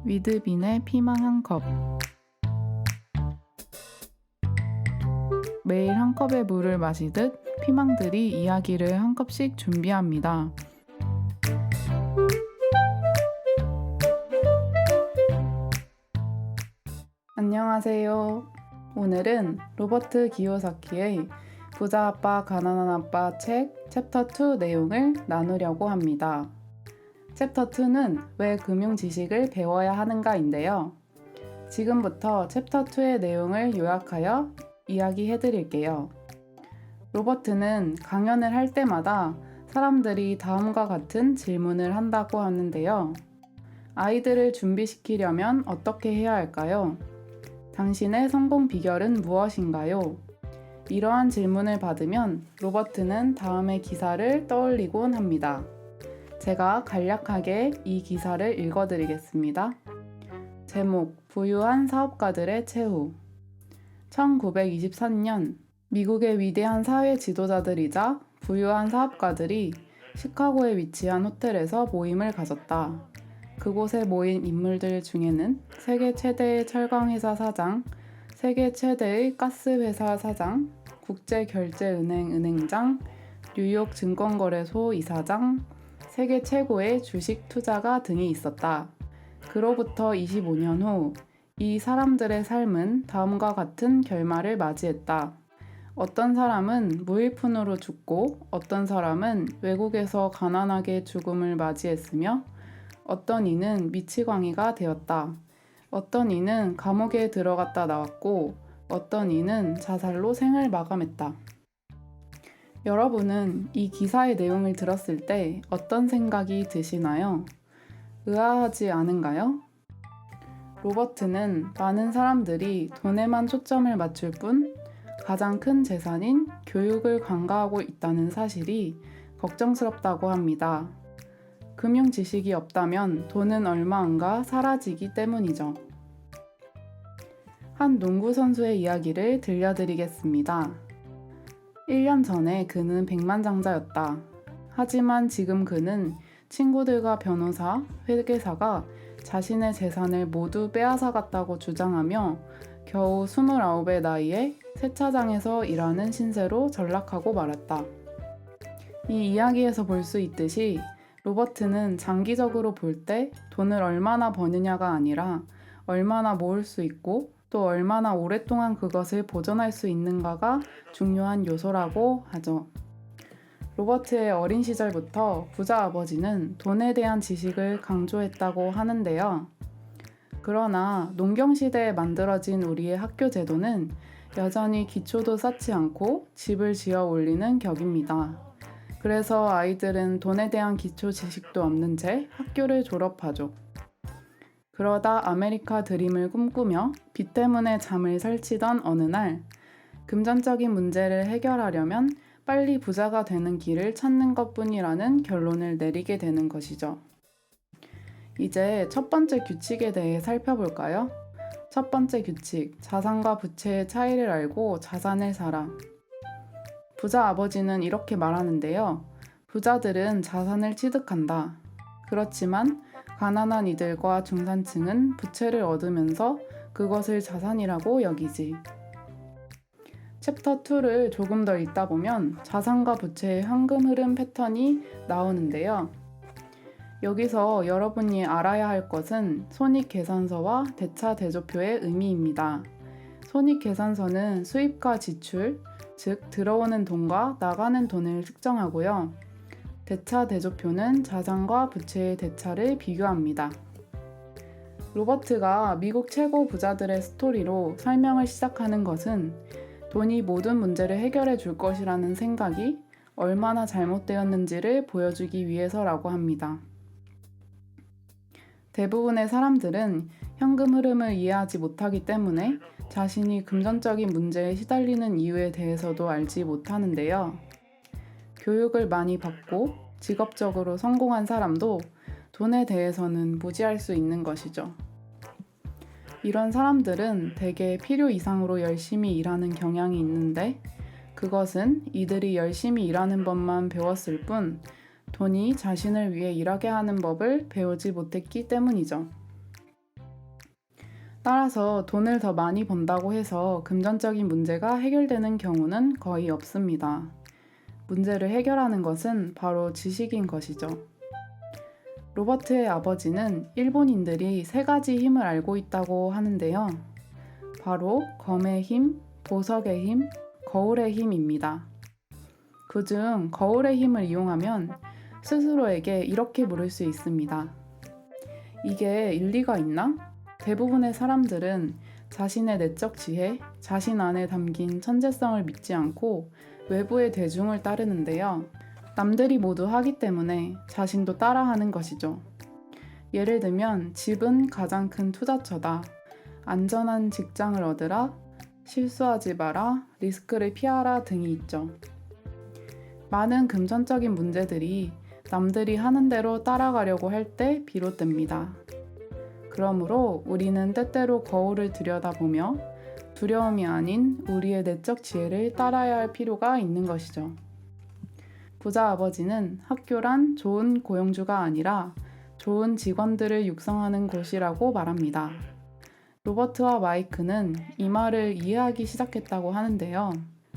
위드빈의 피망 한 컵. 매일 한 컵의 물을 마시듯 피망들이 이야기를 한 컵씩 준비합니다. 안녕하세요. 오늘은 로버트 기요사키의 부자 아빠 가난한 아빠 책 챕터 2 내용을 나누려고 합니다. 챕터 2는 왜 금융 지식을 배워야 하는가인데요. 지금부터 챕터 2의 내용을 요약하여 이야기해 드릴게요. 로버트는 강연을 할 때마다 사람들이 다음과 같은 질문을 한다고 하는데요. 아이들을 준비시키려면 어떻게 해야 할까요? 당신의 성공 비결은 무엇인가요? 이러한 질문을 받으면 로버트는 다음의 기사를 떠올리곤 합니다. 제가 간략하게 이 기사를 읽어드리겠습니다. 제목, 부유한 사업가들의 최후. 1923년 미국의 위대한 사회 지도자들이자 부유한 사업가들이 시카고에 위치한 호텔에서 모임을 가졌다. 그곳에 모인 인물들 중에는 세계 최대의 철강회사 사장, 세계 최대의 가스회사 사장, 국제결제은행 은행장, 뉴욕 증권거래소 이사장, 세계 최고의 주식 투자가 등이 있었다. 그로부터 25년 후 이 사람들의 삶은 다음과 같은 결말을 맞이했다. 어떤 사람은 무일푼으로 죽고 어떤 사람은 외국에서 가난하게 죽음을 맞이했으며 어떤 이는 미치광이가 되었다. 어떤 이는 감옥에 들어갔다 나왔고 어떤 이는 자살로 생을 마감했다. 여러분은 이 기사의 내용을 들었을 때 어떤 생각이 드시나요? 의아하지 않은가요? 로버트는 많은 사람들이 돈에만 초점을 맞출 뿐 가장 큰 재산인 교육을 간과하고 있다는 사실이 걱정스럽다고 합니다. 금융 지식이 없다면 돈은 얼마인가 사라지기 때문이죠. 한 농구 선수의 이야기를 들려드리겠습니다. 1년 전에 그는 백만장자였다. 하지만 지금 그는 친구들과 변호사, 회계사가 자신의 재산을 모두 빼앗아갔다고 주장하며 겨우 29의 나이에 세차장에서 일하는 신세로 전락하고 말았다. 이 이야기에서 볼 수 있듯이 로버트는 장기적으로 볼 때 돈을 얼마나 버느냐가 아니라 얼마나 모을 수 있고 또 얼마나 오랫동안 그것을 보존할 수 있는가가 중요한 요소라고 하죠. 로버트의 어린 시절부터 부자 아버지는 돈에 대한 지식을 강조했다고 하는데요. 그러나 농경시대에 만들어진 우리의 학교 제도는 여전히 기초도 쌓지 않고 집을 지어 올리는 격입니다. 그래서 아이들은 돈에 대한 기초 지식도 없는 채 학교를 졸업하죠. 그러다 아메리카 드림을 꿈꾸며 빚 때문에 잠을 설치던 어느 날 금전적인 문제를 해결하려면 빨리 부자가 되는 길을 찾는 것뿐이라는 결론을 내리게 되는 것이죠. 이제 첫 번째 규칙에 대해 살펴볼까요? 첫 번째 규칙, 자산과 부채의 차이를 알고 자산을 사라. 부자 아버지는 이렇게 말하는데요. 부자들은 자산을 취득한다. 그렇지만 가난한 이들과 중산층은 부채를 얻으면서 그것을 자산이라고 여기지. 챕터 2를 조금 더 읽다 보면 자산과 부채의 현금 흐름 패턴이 나오는데요. 여기서 여러분이 알아야 할 것은 손익계산서와 대차대조표의 의미입니다. 손익계산서는 수입과 지출, 즉 들어오는 돈과 나가는 돈을 측정하고요. 대차대조표는 자산과 부채의 대차를 비교합니다. 로버트가 미국 최고 부자들의 스토리로 설명을 시작하는 것은 돈이 모든 문제를 해결해 줄 것이라는 생각이 얼마나 잘못되었는지를 보여주기 위해서라고 합니다. 대부분의 사람들은 현금 흐름을 이해하지 못하기 때문에 자신이 금전적인 문제에 시달리는 이유에 대해서도 알지 못하는데요. 교육을 많이 받고 직업적으로 성공한 사람도 돈에 대해서는 무지할 수 있는 것이죠. 이런 사람들은 대개 필요 이상으로 열심히 일하는 경향이 있는데 그것은 이들이 열심히 일하는 법만 배웠을 뿐 돈이 자신을 위해 일하게 하는 법을 배우지 못했기 때문이죠. 따라서 돈을 더 많이 번다고 해서 금전적인 문제가 해결되는 경우는 거의 없습니다. 문제를 해결하는 것은 바로 지식인 것이죠. 로버트의 아버지는 일본인들이 세 가지 힘을 알고 있다고 하는데요. 바로 검의 힘, 보석의 힘, 거울의 힘입니다. 그중 거울의 힘을 이용하면 스스로에게 이렇게 물을 수 있습니다. 이게 일리가 있나? 대부분의 사람들은 자신의 내적 지혜, 자신 안에 담긴 천재성을 믿지 않고 외부의 대중을 따르는데요. 남들이 모두 하기 때문에 자신도 따라하는 것이죠. 예를 들면 집은 가장 큰 투자처다. 안전한 직장을 얻으라. 실수하지 마라. 리스크를 피하라 등이 있죠. 많은 금전적인 문제들이 남들이 하는 대로 따라가려고 할 때 비롯됩니다. 그러므로 우리는 때때로 거울을 들여다보며 두려움이 아닌 우리의 내적 지혜를 따라야 할 필요가 있는 것이죠. 부자 아버지는 학교란 좋은 고용주가 아니라 좋은 직원들을 육성하는 곳이라고 말합니다. 로버트와 마이크는 이 말을 이해하기 시작했다고 하는데요.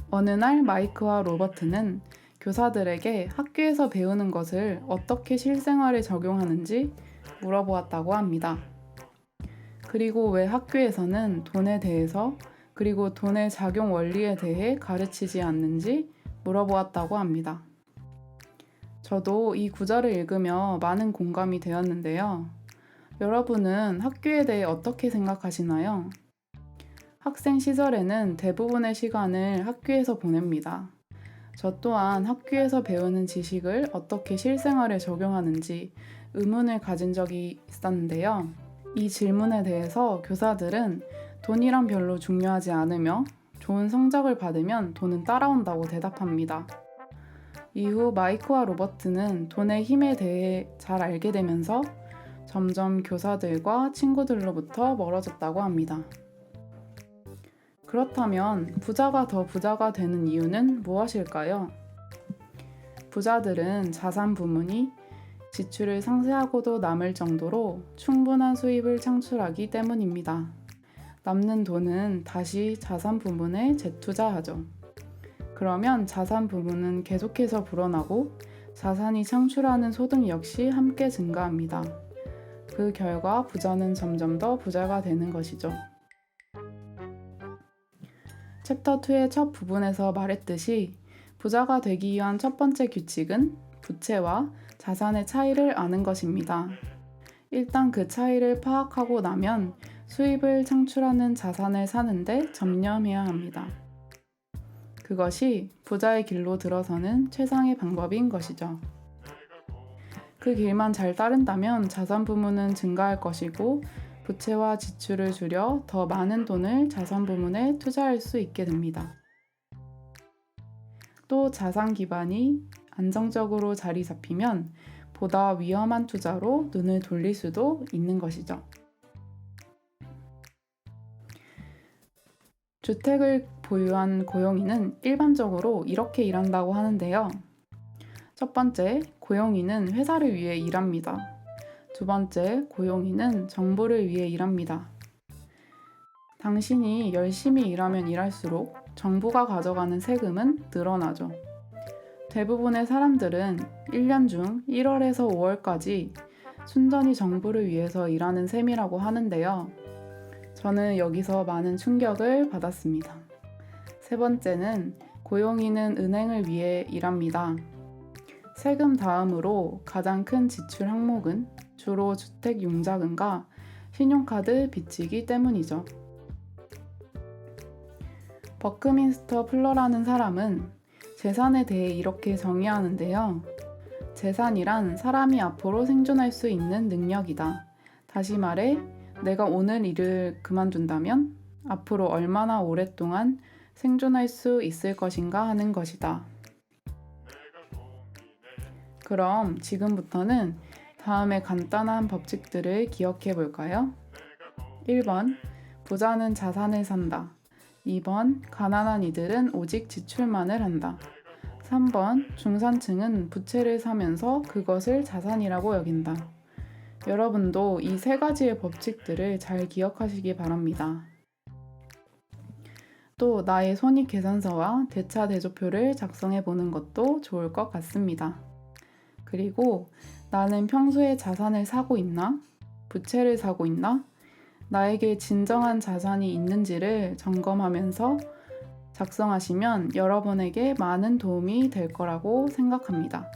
어느 날 마이크와 로버트는 교사들에게 학교에서 배우는 것을 어떻게 실생활에 적용하는지 물어보았다고 합니다. 그리고 왜 학교에서는 돈에 대해서 그리고 돈의 작용 원리에 대해 가르치지 않는지 물어보았다고 합니다. 저도 이 구절을 읽으며 많은 공감이 되었는데요. 여러분은 학교에 대해 어떻게 생각하시나요? 학생 시절에는 대부분의 시간을 학교에서 보냅니다. 저 또한 학교에서 배우는 지식을 어떻게 실생활에 적용하는지 의문을 가진 적이 있었는데요. 이 질문에 대해서 교사들은 돈이란 별로 중요하지 않으며 좋은 성적을 받으면 돈은 따라온다고 대답합니다. 이후 마이크와 로버트는 돈의 힘에 대해 잘 알게 되면서 점점 교사들과 친구들로부터 멀어졌다고 합니다. 그렇다면 부자가 더 부자가 되는 이유는 무엇일까요? 부자들은 자산 부문이 지출을 상쇄하고도 남을 정도로 충분한 수입을 창출하기 때문입니다. 남는 돈은 다시 자산 부문에 재투자하죠. 그러면 자산 부문은 계속해서 불어나고 자산이 창출하는 소득 역시 함께 증가합니다. 그 결과 부자는 점점 더 부자가 되는 것이죠. 챕터 2의 첫 부분에서 말했듯이 부자가 되기 위한 첫 번째 규칙은 부채와 자산의 차이를 아는 것입니다. 일단 그 차이를 파악하고 나면 수입을 창출하는 자산을 사는데 전념해야 합니다. 그것이 부자의 길로 들어서는 최상의 방법인 것이죠. 그 길만 잘 따른다면 자산 부문은 증가할 것이고 부채와 지출을 줄여 더 많은 돈을 자산 부문에 투자할 수 있게 됩니다. 또 자산 기반이 안정적으로 자리 잡히면 보다 위험한 투자로 눈을 돌릴 수도 있는 것이죠. 주택을 보유한 고용인은 일반적으로 이렇게 일한다고 하는데요. 첫 번째, 고용인은 회사를 위해 일합니다. 두 번째, 고용인은 정부를 위해 일합니다. 당신이 열심히 일하면 일할수록 정부가 가져가는 세금은 늘어나죠. 대부분의 사람들은 1년 중 1월에서 5월까지 순전히 정부를 위해서 일하는 셈이라고 하는데요. 저는 여기서 많은 충격을 받았습니다. 세 번째는 고용인은 은행을 위해 일합니다. 세금 다음으로 가장 큰 지출 항목은 주로 주택 융자금과 신용카드 빚이기 때문이죠. 버크민스터 플러라는 사람은 재산에 대해 이렇게 정의하는데요. 재산이란 사람이 앞으로 생존할 수 있는 능력이다. 다시 말해, 내가 오늘 일을 그만둔다면 앞으로 얼마나 오랫동안 생존할 수 있을 것인가 하는 것이다. 그럼 지금부터는 다음의 간단한 법칙들을 기억해 볼까요? 1번, 부자는 자산을 산다. 2번, 가난한 이들은 오직 지출만을 한다. 3번, 중산층은 부채를 사면서 그것을 자산이라고 여긴다. 여러분도 이 세 가지의 법칙들을 잘 기억하시기 바랍니다. 또 나의 손익계산서와 대차대조표를 작성해 보는 것도 좋을 것 같습니다. 그리고 나는 평소에 자산을 사고 있나? 부채를 사고 있나? 나에게 진정한 자산이 있는지를 점검하면서 작성하시면 여러분에게 많은 도움이 될 거라고 생각합니다.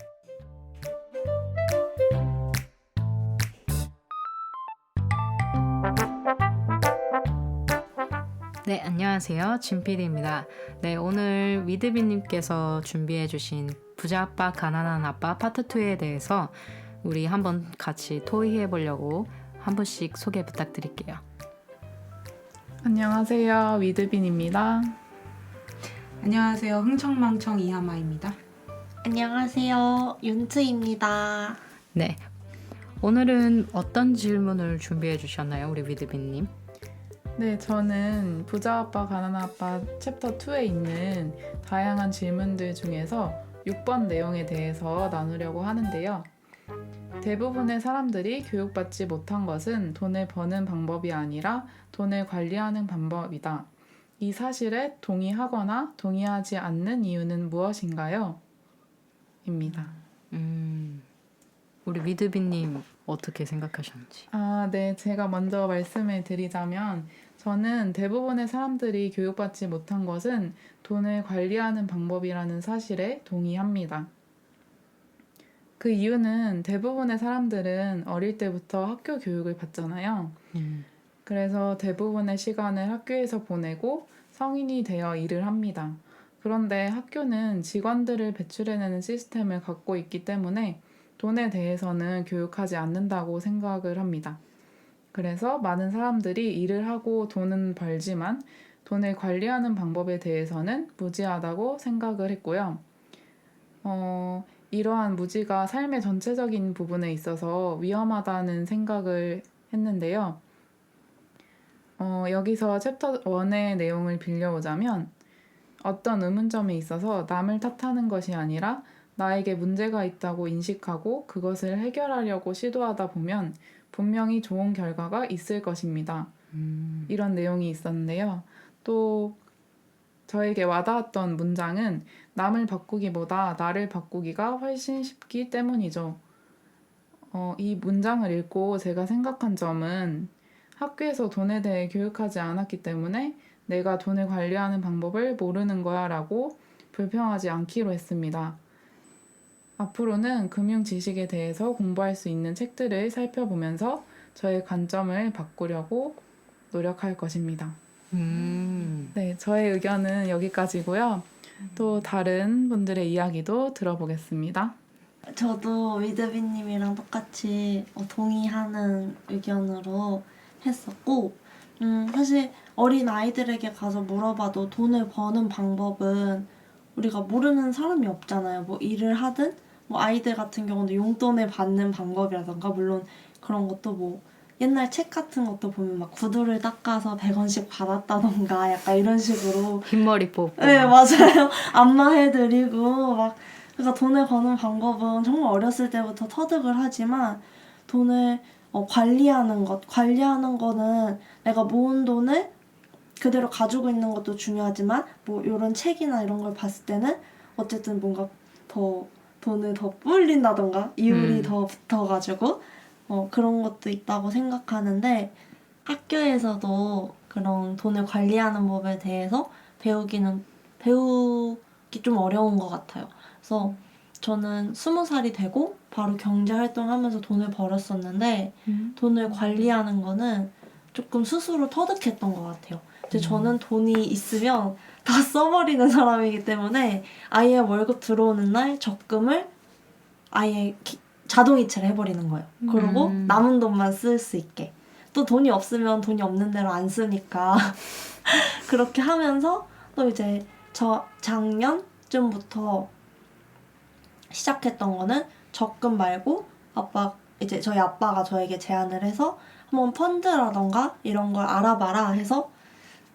네, 안녕하세요. 진PD입니다. 네, 오늘 위드비님께서 준비해주신 부자 아빠, 가난한 아빠 파트 2에 대해서 우리 한번 같이 토의해 보려고 한 분씩 소개 부탁드릴게요. 안녕하세요. 위드빈입니다. 안녕하세요. 흥청망청 이하마입니다. 안녕하세요. 윤트입니다. 네, 오늘은 어떤 질문을 준비해 주셨나요, 우리 위드비님? 네, 저는 부자 아빠, 가난한 아빠 챕터 2에 있는 다양한 질문들 중에서 6번 내용에 대해서 나누려고 하는데요. 대부분의 사람들이 교육받지 못한 것은 돈을 버는 방법이 아니라 돈을 관리하는 방법이다. 이 사실에 동의하거나 동의하지 않는 이유는 무엇인가요? 입니다. 우리 위드비님 어떻게 생각하셨는지. 네, 제가 먼저 말씀을 드리자면 저는 대부분의 사람들이 교육받지 못한 것은 돈을 관리하는 방법이라는 사실에 동의합니다. 그 이유는 대부분의 사람들은 어릴 때부터 학교 교육을 받잖아요. 그래서 대부분의 시간을 학교에서 보내고 성인이 되어 일을 합니다. 그런데 학교는 직원들을 배출해내는 시스템을 갖고 있기 때문에 돈에 대해서는 교육하지 않는다고 생각을 합니다. 그래서 많은 사람들이 일을 하고 돈은 벌지만 돈을 관리하는 방법에 대해서는 무지하다고 생각을 했고요. 이러한 무지가 삶의 전체적인 부분에 있어서 위험하다는 생각을 했는데요. 여기서 챕터 1의 내용을 빌려오자면 어떤 의문점에 있어서 남을 탓하는 것이 아니라 나에게 문제가 있다고 인식하고 그것을 해결하려고 시도하다 보면 분명히 좋은 결과가 있을 것입니다. 이런 내용이 있었는데요. 또 저에게 와닿았던 문장은 남을 바꾸기보다 나를 바꾸기가 훨씬 쉽기 때문이죠. 이 문장을 읽고 제가 생각한 점은 학교에서 돈에 대해 교육하지 않았기 때문에 내가 돈을 관리하는 방법을 모르는 거야 라고 불평하지 않기로 했습니다. 앞으로는 금융 지식에 대해서 공부할 수 있는 책들을 살펴보면서 저의 관점을 바꾸려고 노력할 것입니다. 네, 저의 의견은 여기까지고요. 또 다른 분들의 이야기도 들어보겠습니다. 저도 위드비님이랑 똑같이 동의하는 의견으로 했었고 사실 어린 아이들에게 가서 물어봐도 돈을 버는 방법은 우리가 모르는 사람이 없잖아요. 뭐 일을 하든 뭐 아이들 같은 경우는 용돈을 받는 방법이라던가 물론 그런 것도 뭐 옛날 책 같은 것도 보면 막 구두를 닦아서 100원씩 받았다던가 약간 이런 식으로 흰머리 뽑고. 네, 맞아요. 안마해드리고 막 그러니까 돈을 버는 방법은 정말 어렸을 때부터 터득을 하지만 돈을 관리하는 거는 내가 모은 돈을 그대로 가지고 있는 것도 중요하지만 뭐 이런 책이나 이런 걸 봤을 때는 어쨌든 뭔가 더 돈을 더 불린다던가 이율이 더 붙어가지고 그런 것도 있다고 생각하는데 학교에서도 그런 돈을 관리하는 법에 대해서 배우기 좀 어려운 것 같아요. 그래서 저는 20살이 되고 바로 경제활동하면서 돈을 벌었었는데 돈을 관리하는 거는 조금 스스로 터득했던 것 같아요. 근데 저는 돈이 있으면 다 써버리는 사람이기 때문에 아예 월급 들어오는 날 적금을 아예 자동이체를 해버리는 거예요. 그리고 남은 돈만 쓸 수 있게. 또 돈이 없으면 돈이 없는 대로 안 쓰니까 그렇게 하면서 또 이제 저 작년쯤부터 시작했던 거는 적금 말고 저희 아빠가 저에게 제안을 해서 한번 펀드라던가 이런 걸 알아봐라 해서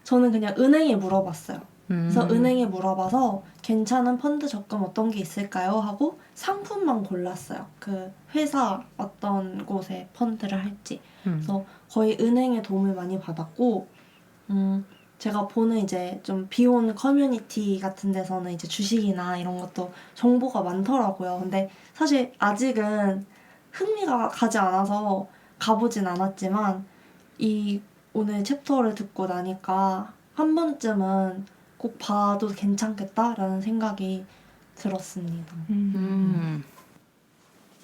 저는 그냥 은행에 물어봤어요. 그래서 은행에 물어봐서 괜찮은 펀드 적금 어떤 게 있을까요? 하고 상품만 골랐어요. 그 회사 어떤 곳에 펀드를 할지. 그래서 거의 은행의 도움을 많이 받았고, 제가 보는 이제 좀 비혼 커뮤니티 같은 데서는 이제 주식이나 이런 것도 정보가 많더라고요. 근데 사실 아직은 흥미가 가지 않아서 가보진 않았지만, 이 오늘 챕터를 듣고 나니까 한 번쯤은 꼭 봐도 괜찮겠다라는 생각이 들었습니다.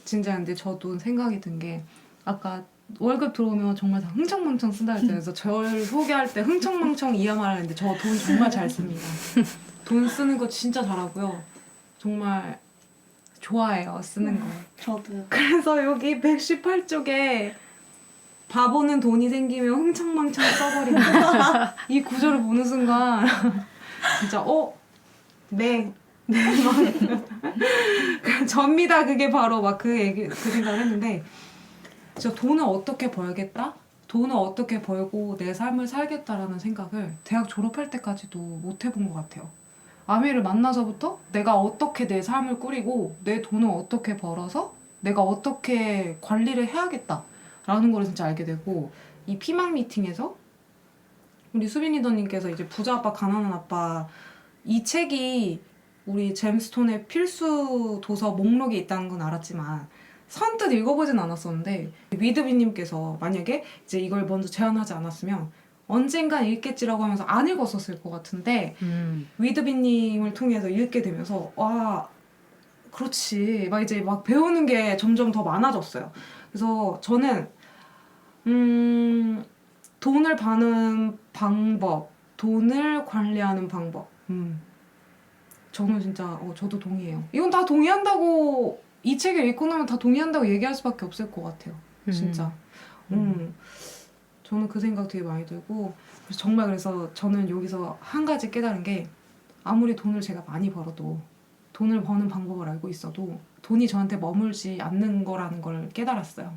진짜 근데 저도 생각이 든 게 아까 월급 들어오면 정말 다 흥청망청 쓴다 했잖아요. 그래서 저를 소개할 때 흥청망청 이하만 하는데 저 돈 정말 잘 씁니다. 돈 쓰는 거 진짜 잘하고요. 정말 좋아해요, 쓰는 거. 저도 그래서 여기 118쪽에 바보는 돈이 생기면 흥청망청 써버린다. 이 구절을 보는 순간 진짜 네. 접니다. 그게 바로 막 그 생각을 했는데 진짜 돈을 어떻게 벌겠다? 돈을 어떻게 벌고 내 삶을 살겠다라는 생각을 대학 졸업할 때까지도 못 해본 것 같아요. 아미를 만나서부터 내가 어떻게 내 삶을 꾸리고 내 돈을 어떻게 벌어서 내가 어떻게 관리를 해야겠다라는 걸 진짜 알게 되고 이 피망 미팅에서 우리 수빈 리더님께서 이제 부자 아빠 가난한 아빠 이 책이 우리 잼스톤의 필수 도서 목록에 있다는 건 알았지만 선뜻 읽어보진 않았었는데 위드비님께서 만약에 이제 이걸 먼저 제안하지 않았으면 언젠간 읽겠지라고 하면서 안 읽었었을 것 같은데 위드비님을 통해서 읽게 되면서 와 그렇지 막 이제 막 배우는 게 점점 더 많아졌어요. 그래서 저는 돈을 버는 방법, 돈을 관리하는 방법. 저는 진짜 저도 동의해요. 이건 다 동의한다고 이 책을 읽고 나면 다 동의한다고 얘기할 수밖에 없을 것 같아요. 진짜. 저는 그 생각 되게 많이 들고 그래서 저는 여기서 한 가지 깨달은 게 아무리 돈을 제가 많이 벌어도 돈을 버는 방법을 알고 있어도 돈이 저한테 머물지 않는 거라는 걸 깨달았어요.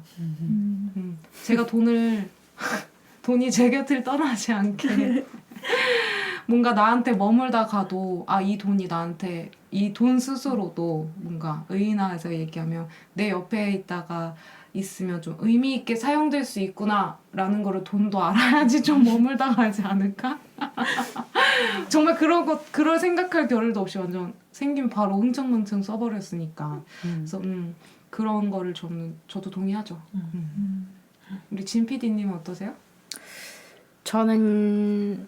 제가 돈이 제 곁을 떠나지 않게 뭔가 나한테 머물다 가도 이 돈이 나한테 이 돈 스스로도 뭔가 의인화해서 얘기하면 내 옆에 있다가 있으면 좀 의미 있게 사용될 수 있구나 라는 거를 돈도 알아야지 좀 머물다 가지 않을까? 정말 그럴 생각할 겨를도 없이 완전 생기면 바로 흥청망청 써버렸으니까 그래서 그런 거를 저도 동의하죠. 우리 진 PD님은 어떠세요? 저는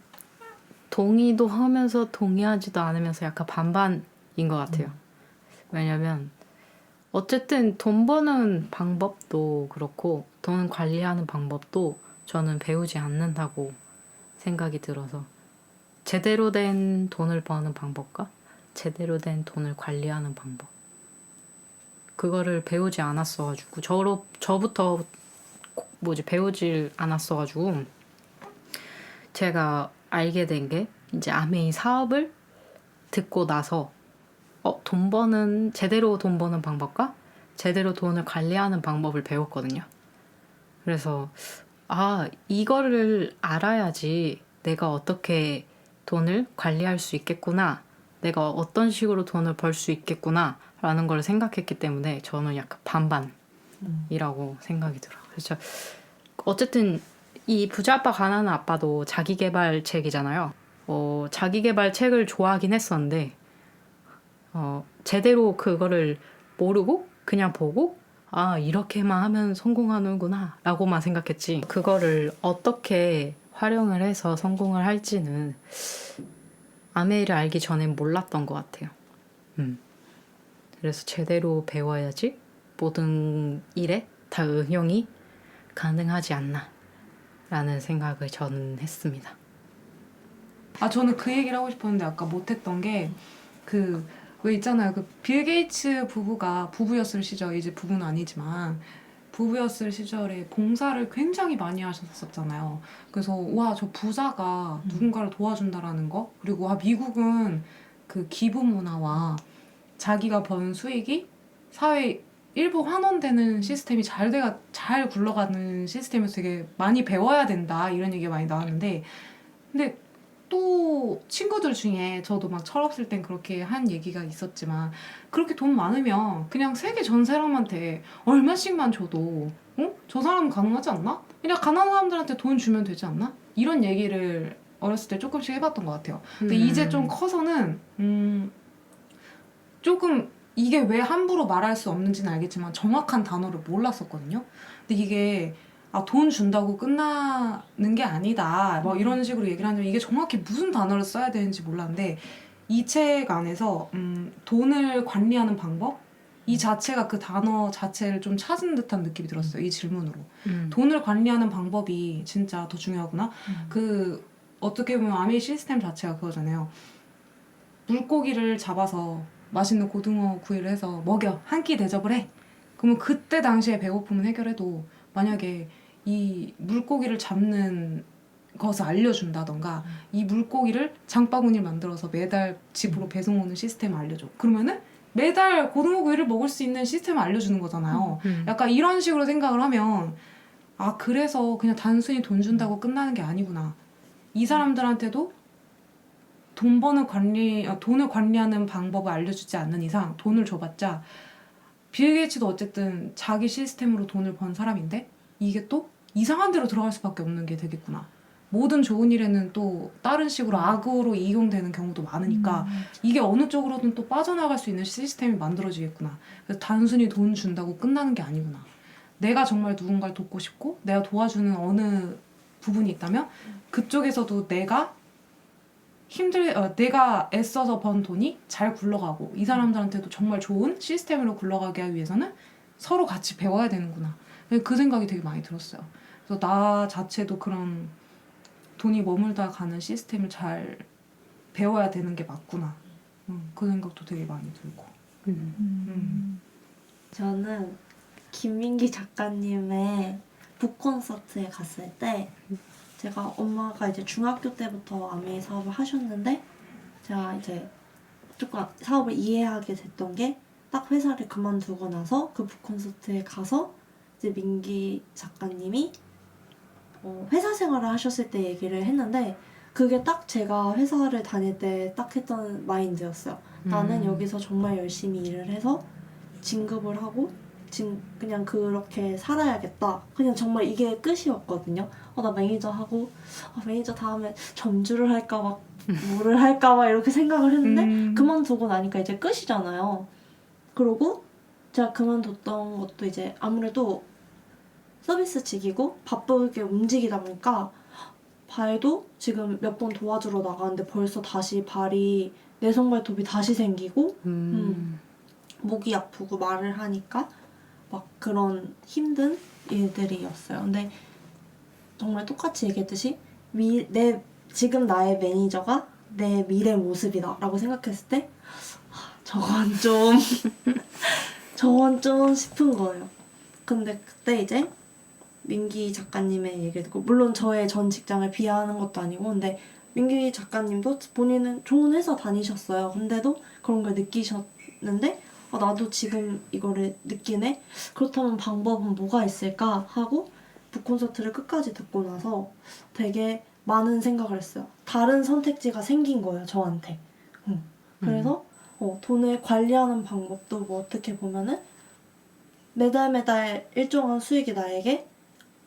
동의도 하면서 동의하지도 않으면서 약간 반반인 것 같아요. 왜냐면 어쨌든 돈 버는 방법도 그렇고 돈 관리하는 방법도 저는 배우지 않는다고 생각이 들어서 제대로 된 돈을 버는 방법과 제대로 된 돈을 관리하는 방법 그거를 배우지 않았어가지고 저부터 배우질 않았어가지고 제가 알게 된 게 이제 아메이 사업을 듣고 나서 제대로 돈 버는 방법과 제대로 돈을 관리하는 방법을 배웠거든요. 그래서 이거를 알아야지 내가 어떻게 돈을 관리할 수 있겠구나, 내가 어떤 식으로 돈을 벌 수 있겠구나 라는 걸 생각했기 때문에 저는 약간 반반이라고 생각이 들어요. 그래서 어쨌든 이 부자 아빠 가난한 아빠도 자기계발 책이잖아요. 자기계발 책을 좋아하긴 했었는데 제대로 그거를 모르고 그냥 보고 이렇게만 하면 성공하는구나 라고만 생각했지 그거를 어떻게 활용을 해서 성공을 할지는 아메이를 알기 전엔 몰랐던 것 같아요. 그래서 제대로 배워야지 모든 일에 다 응용이 가능하지 않나 라는 생각을 저는 했습니다. 저는 그 얘기를 하고 싶었는데 아까 못했던 게 왜 있잖아요. 빌 게이츠 부부가 부부였을 시절, 이제 부부는 아니지만 부부였을 시절에 봉사를 굉장히 많이 하셨었잖아요. 그래서 저 부자가 누군가를 도와준다라는 거, 그리고 미국은 그 기부 문화와 자기가 버는 수익이 사회에 일부 환원되는 시스템이 잘 굴러가는 시스템에서 되게 많이 배워야 된다 이런 얘기가 많이 나왔는데 근데 또 친구들 중에 저도 막 철없을 땐 그렇게 한 얘기가 있었지만 그렇게 돈 많으면 그냥 세계 전 사람한테 얼마씩만 줘도 저 사람은 가능하지 않나? 그냥 가난한 사람들한테 돈 주면 되지 않나? 이런 얘기를 어렸을 때 조금씩 해봤던 것 같아요. 근데 이제 좀 커서는 조금 이게 왜 함부로 말할 수 없는지는 알겠지만 정확한 단어를 몰랐었거든요. 근데 이게 돈 준다고 끝나는 게 아니다. 뭐 이런 식으로 얘기를 하는데 이게 정확히 무슨 단어를 써야 되는지 몰랐는데 이 책 안에서 돈을 관리하는 방법? 이 자체가 그 단어 자체를 좀 찾은 듯한 느낌이 들었어요. 이 질문으로. 돈을 관리하는 방법이 진짜 더 중요하구나. 그 어떻게 보면 아메이 시스템 자체가 그거잖아요. 물고기를 잡아서 맛있는 고등어 구이를 해서 먹여. 한 끼 대접을 해. 그러면 그때 당시에 배고픔은 해결해도 만약에 이 물고기를 잡는 것을 알려준다던가 이 물고기를 장바구니를 만들어서 매달 집으로 배송 오는 시스템을 알려줘. 그러면은 매달 고등어 구이를 먹을 수 있는 시스템을 알려주는 거잖아요. 약간 이런 식으로 생각을 하면 그래서 그냥 단순히 돈 준다고 끝나는 게 아니구나. 이 사람들한테도 돈을 관리하는 방법을 알려주지 않는 이상 돈을 줘봤자 빌 게이츠도 어쨌든 자기 시스템으로 돈을 번 사람인데 이게 또 이상한 데로 들어갈 수밖에 없는 게 되겠구나. 모든 좋은 일에는 또 다른 식으로 악으로 이용되는 경우도 많으니까 이게 어느 쪽으로든 또 빠져나갈 수 있는 시스템이 만들어지겠구나. 그래서 단순히 돈 준다고 끝나는 게 아니구나. 내가 정말 누군가를 돕고 싶고 내가 도와주는 어느 부분이 있다면 그쪽에서도 내가 애써서 번 돈이 잘 굴러가고 이 사람들한테도 정말 좋은 시스템으로 굴러가게 하기 위해서는 서로 같이 배워야 되는구나. 그 생각이 되게 많이 들었어요. 그래서 나 자체도 그런 돈이 머물다 가는 시스템을 잘 배워야 되는 게 맞구나. 그 생각도 되게 많이 들고. 저는 김민기 작가님의 북 콘서트에 갔을 때 제가 엄마가 이제 중학교 때부터 아메이 사업을 하셨는데 제가 이제 조금 사업을 이해하게 됐던 게 딱 회사를 그만두고 나서 그 북 콘서트에 가서 이제 민기 작가님이 회사 생활을 하셨을 때 얘기를 했는데 그게 딱 제가 회사를 다닐 때 딱 했던 마인드였어요. 나는 여기서 정말 열심히 일을 해서 진급을 하고 그냥 그렇게 살아야겠다. 그냥 정말 이게 끝이었거든요. 나 매니저 하고 매니저 다음에 점주를 할까 막 뭐를 할까 막 이렇게 생각을 했는데 그만두고 나니까 이제 끝이잖아요. 그러고 제가 그만뒀던 것도 이제 아무래도 서비스직이고 바쁘게 움직이다 보니까 발도 지금 몇 번 도와주러 나가는데 벌써 다시 발이 내성발톱이 다시 생기고 목이 아프고 말을 하니까 막 그런 힘든 일들이었어요. 근데 정말 똑같이 얘기했듯이 지금 나의 매니저가 내 미래 모습이다 라고 생각했을 때 저건 좀 싶은 거예요. 근데 그때 이제 민기 작가님의 얘기를 듣고 물론 저의 전 직장을 비하하는 것도 아니고 근데 민기 작가님도 본인은 좋은 회사 다니셨어요. 근데도 그런 걸 느끼셨는데 나도 지금 이거를 느끼네? 그렇다면 방법은 뭐가 있을까? 하고 북콘서트를 끝까지 듣고 나서 되게 많은 생각을 했어요. 다른 선택지가 생긴 거예요, 저한테. 그래서 돈을 관리하는 방법도 뭐 어떻게 보면은 매달 일정한 수익이 나에게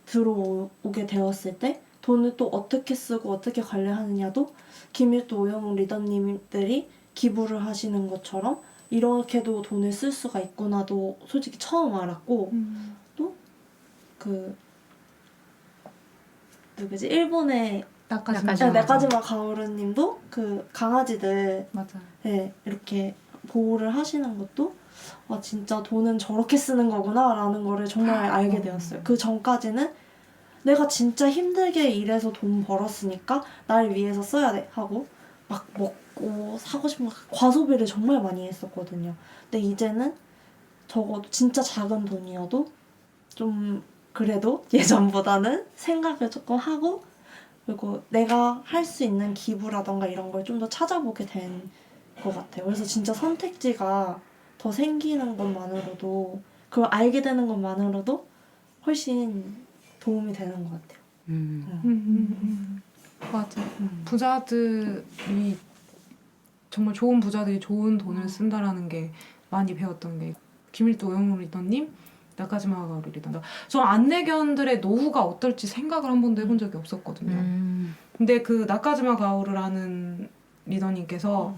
들어오게 되었을 때 돈을 또 어떻게 쓰고 어떻게 관리하느냐도 김일도 오영웅 리더님들이 기부를 하시는 것처럼 이렇게도 돈을 쓸 수가 있구나도 솔직히 처음 알았고 또 누구지? 일본의 나카지마 가오루님도 그 강아지들 맞아. 네, 이렇게 보호를 하시는 것도 진짜 돈은 저렇게 쓰는 거구나 라는 거를 정말 알게 되었어요. 그 전까지는 내가 진짜 힘들게 일해서 돈 벌었으니까 날 위해서 써야 돼 하고 막 먹고 사고 싶은 거 과소비를 정말 많이 했었거든요. 근데 이제는 적어도 진짜 작은 돈이어도 좀 그래도 예전보다는 생각을 조금 하고 그리고 내가 할 수 있는 기부라던가 이런 걸 좀 더 찾아보게 된 것 같아요. 그래서 진짜 선택지가 더 생기는 것만으로도 그걸 알게 되는 것만으로도 훨씬 도움이 되는 것 같아요. 맞아. 부자들이 정말 좋은 부자들이 좋은 돈을 쓴다라는 게 많이 배웠던 게 김일도 오영록 리더님, 나카지마 가오루 리더. 저 안내견들의 노후가 어떨지 생각을 한 번도 해본 적이 없었거든요. 근데 그 나카지마 가오루라는 리더님께서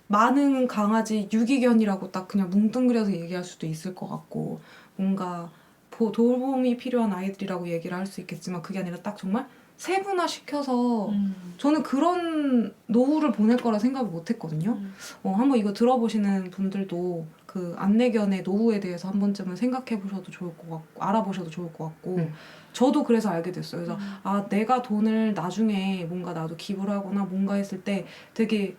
많은 강아지 유기견이라고 딱 그냥 뭉뚱그려서 얘기할 수도 있을 것 같고 뭔가 돌봄이 필요한 아이들이라고 얘기를 할 수 있겠지만 그게 아니라 딱 정말 세분화시켜서 저는 그런 노후를 보낼 거라 생각을 못 했거든요. 한번 이거 들어보시는 분들도 그 안내견의 노후에 대해서 한 번쯤은 생각해 보셔도 좋을 것 같고 알아보셔도 좋을 것 같고 저도 그래서 알게 됐어요. 그래서 아 내가 돈을 나중에 뭔가 나도 기부를 하거나 뭔가 했을 때 되게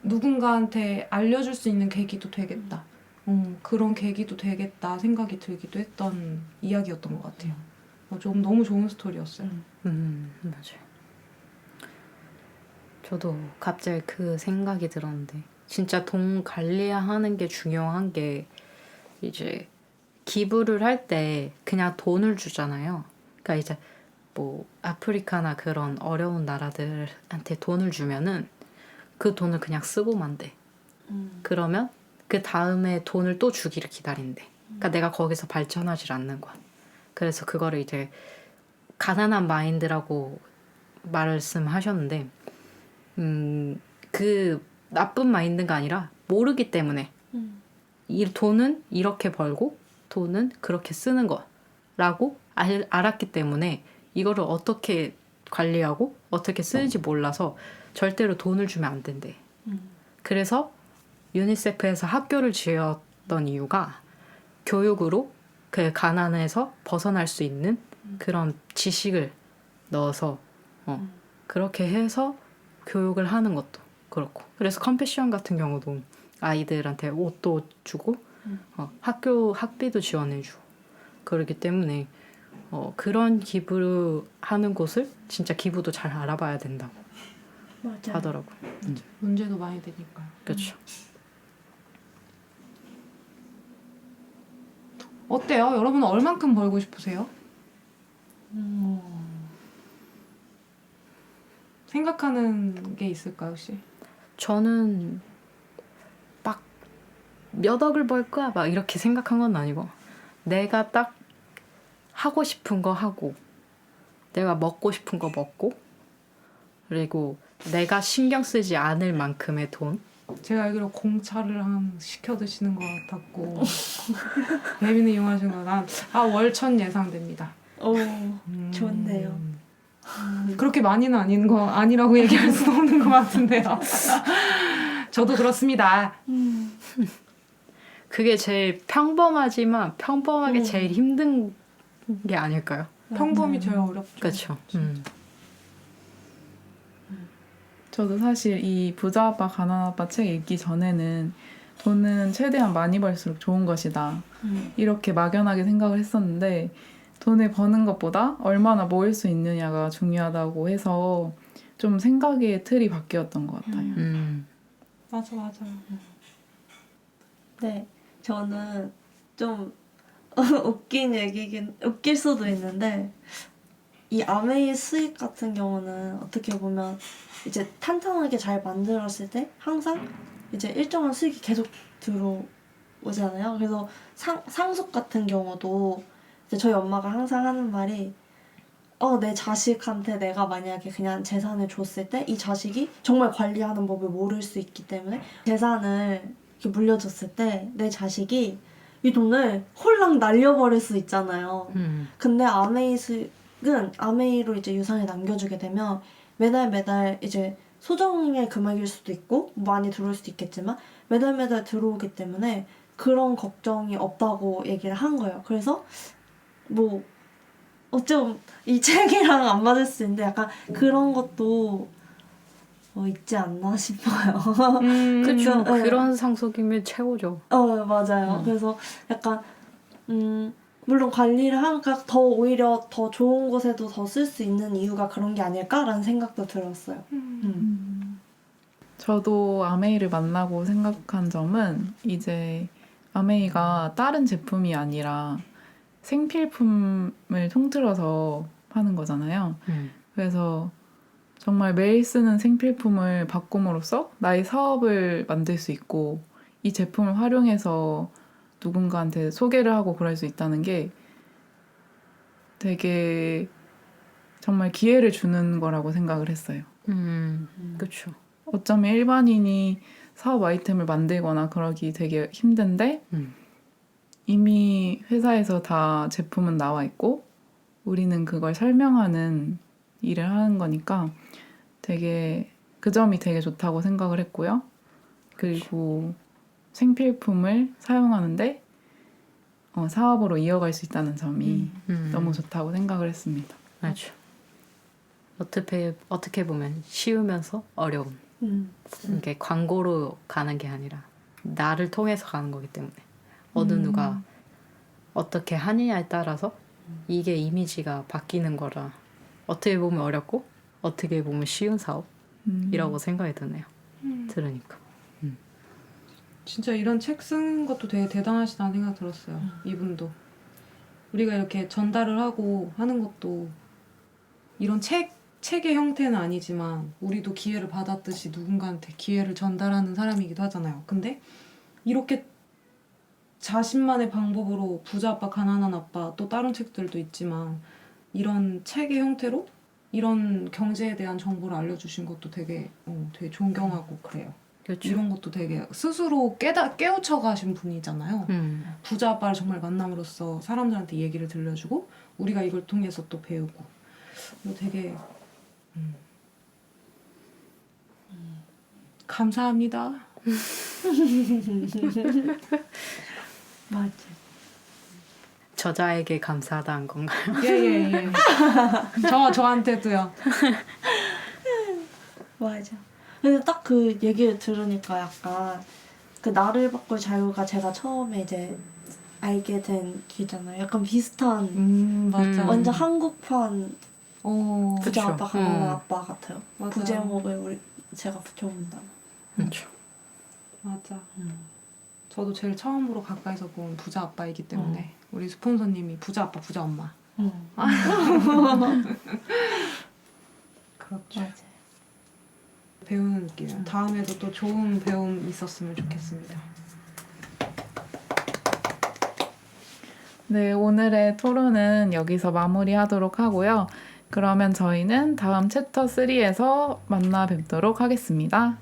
누군가한테 알려줄 수 있는 계기도 되겠다. 그런 계기도 되겠다 생각이 들기도 했던 이야기였던 것 같아요. 좀 너무 좋은 스토리였어요. 맞아요. 저도 갑자기 그 생각이 들었는데 진짜 돈 관리하는 게 중요한 게 이제 기부를 할 때 그냥 돈을 주잖아요. 그러니까 이제 뭐 아프리카나 그런 어려운 나라들한테 돈을 주면은 그 돈을 그냥 쓰고만 돼. 그러면 그 다음에 돈을 또 주기를 기다린대. 그러니까 내가 거기서 발전하지 않는 거야. 그래서 그거를 이제 가난한 마인드라고 말씀하셨는데 그 나쁜 마인드가 아니라 모르기 때문에 이 돈은 이렇게 벌고 돈은 그렇게 쓰는 거라고 알았기 때문에 이거를 어떻게 관리하고 어떻게 쓰는지 몰라서 절대로 돈을 주면 안 된대. 그래서 유니세프에서 학교를 지었던 이유가 교육으로 그 가난에서 벗어날 수 있는 그런 지식을 넣어서 그렇게 해서 교육을 하는 것도 그렇고 그래서 컴패션 같은 경우도 아이들한테 옷도 주고 학비도 지원해주고 그렇기 때문에 그런 기부를 하는 곳을 진짜 기부도 잘 알아봐야 된다고 맞아요. 하더라고요. 문제도 많이 되니까요. 그렇죠. 어때요? 여러분은 얼만큼 벌고 싶으세요? 생각하는 게 있을까요, 혹시? 저는 막 몇 억을 벌 거야 막 이렇게 생각한 건 아니고 내가 딱 하고 싶은 거 하고 내가 먹고 싶은 거 먹고 그리고 내가 신경 쓰지 않을 만큼의 돈 제가 알기로 공차를 시켜 드시는 것 같았고 배민을 이용하시는 거 난 월천 예상됩니다. 오, 좋네요. 그렇게 많이는 아니라고 얘기할 수는 없는 것 같은데요. 저도 그렇습니다. 그게 제일 평범하지만 평범하게 제일 힘든 게 아닐까요? 평범이 제일 어렵죠. 그렇죠. 저도 사실 이 부자 아빠 가난 아빠 책 읽기 전에는 돈은 최대한 많이 벌수록 좋은 것이다 이렇게 막연하게 생각을 했었는데 돈을 버는 것보다 얼마나 모을 수 있느냐가 중요하다고 해서 좀 생각의 틀이 바뀌었던 것 같아요. 맞아. 네, 저는 좀 웃길 수도 있는데 이 아메이 수익 같은 경우는 어떻게 보면 이제 탄탄하게 잘 만들었을 때 항상 이제 일정한 수익이 계속 들어오잖아요. 그래서 상속 같은 경우도 이제 저희 엄마가 항상 하는 말이 내 자식한테 내가 만약에 그냥 재산을 줬을 때 이 자식이 정말 관리하는 법을 모를 수 있기 때문에 재산을 이렇게 물려줬을 때 내 자식이 이 돈을 홀랑 날려버릴 수 있잖아요. 근데 아메이는 아메이로 이제 유산을 남겨주게 되면 매달 이제 소정의 금액일 수도 있고 많이 들어올 수도 있겠지만 매달 들어오기 때문에 그런 걱정이 없다고 얘기를 한 거예요. 그래서 뭐 좀 이 책이랑 안 맞을 수 있는데 약간 그런 것도 있지 않나 싶어요. 그렇죠. 네. 그런 상속이면 최고죠. 맞아요. 그래서 약간 물론 관리를 하니까 오히려 더 좋은 곳에도 더 쓸 수 있는 이유가 그런 게 아닐까라는 생각도 들었어요. 저도 아메이를 만나고 생각한 점은 이제 아메이가 다른 제품이 아니라 생필품을 통틀어서 파는 거잖아요. 그래서 정말 매일 쓰는 생필품을 바꿈으로써 나의 사업을 만들 수 있고 이 제품을 활용해서 누군가한테 소개를 하고 그럴 수 있다는 게 되게 정말 기회를 주는 거라고 생각을 했어요. 그렇죠. 어쩌면 일반인이 사업 아이템을 만들거나 그러기 되게 힘든데 이미 회사에서 다 제품은 나와 있고 우리는 그걸 설명하는 일을 하는 거니까 되게 그 점이 되게 좋다고 생각을 했고요. 그리고 생필품을 사용하는데 사업으로 이어갈 수 있다는 점이 너무 좋다고 생각을 했습니다. 맞죠. 어떻게 보면 쉬우면서 어려운. 이게 광고로 가는 게 아니라 나를 통해서 가는 거기 때문에 어느 누가 어떻게 하느냐에 따라서 이게 이미지가 바뀌는 거라 어떻게 보면 어렵고 어떻게 보면 쉬운 사업이라고 생각이 드네요. 들으니까. 진짜 이런 책 쓴 것도 되게 대단하시다는 생각 들었어요. 이분도. 우리가 이렇게 전달을 하고 하는 것도 이런 책의 형태는 아니지만 우리도 기회를 받았듯이 누군가한테 기회를 전달하는 사람이기도 하잖아요. 근데 이렇게 자신만의 방법으로 부자 아빠, 가난한 아빠 또 다른 책들도 있지만 이런 책의 형태로 이런 경제에 대한 정보를 알려주신 것도 되게 존경하고 그래요. 그렇죠. 이런 것도 되게 스스로 깨우쳐 가신 분이잖아요. 부자 아빠를 정말 만남으로써 사람들한테 얘기를 들려주고 우리가 이걸 통해서 또 배우고 되게 감사합니다. 맞아. 저자에게 감사하다는 건가요? 예예예. 저한테도요. 맞아. 근데 딱 그 얘기를 들으니까 약간 그 나를 바꿀 자유가 제가 처음에 이제 알게 된 기잖아요. 약간 비슷한 맞아. 완전 한국판 부자 그쵸. 아빠 가난한 아빠 같아요. 맞아. 부제목을 제가 붙여본다면. 그렇죠. 맞아. 저도 제일 처음으로 가까이서 본 부자 아빠이기 때문에 우리 스폰서님이 부자 아빠, 부자 엄마. 그렇죠. 맞아. 배우는 느낌이에요. 다음에도 또 좋은 배움 있었으면 좋겠습니다. 네, 오늘의 토론은 여기서 마무리하도록 하고요. 그러면 저희는 다음 챕터 3에서 만나 뵙도록 하겠습니다.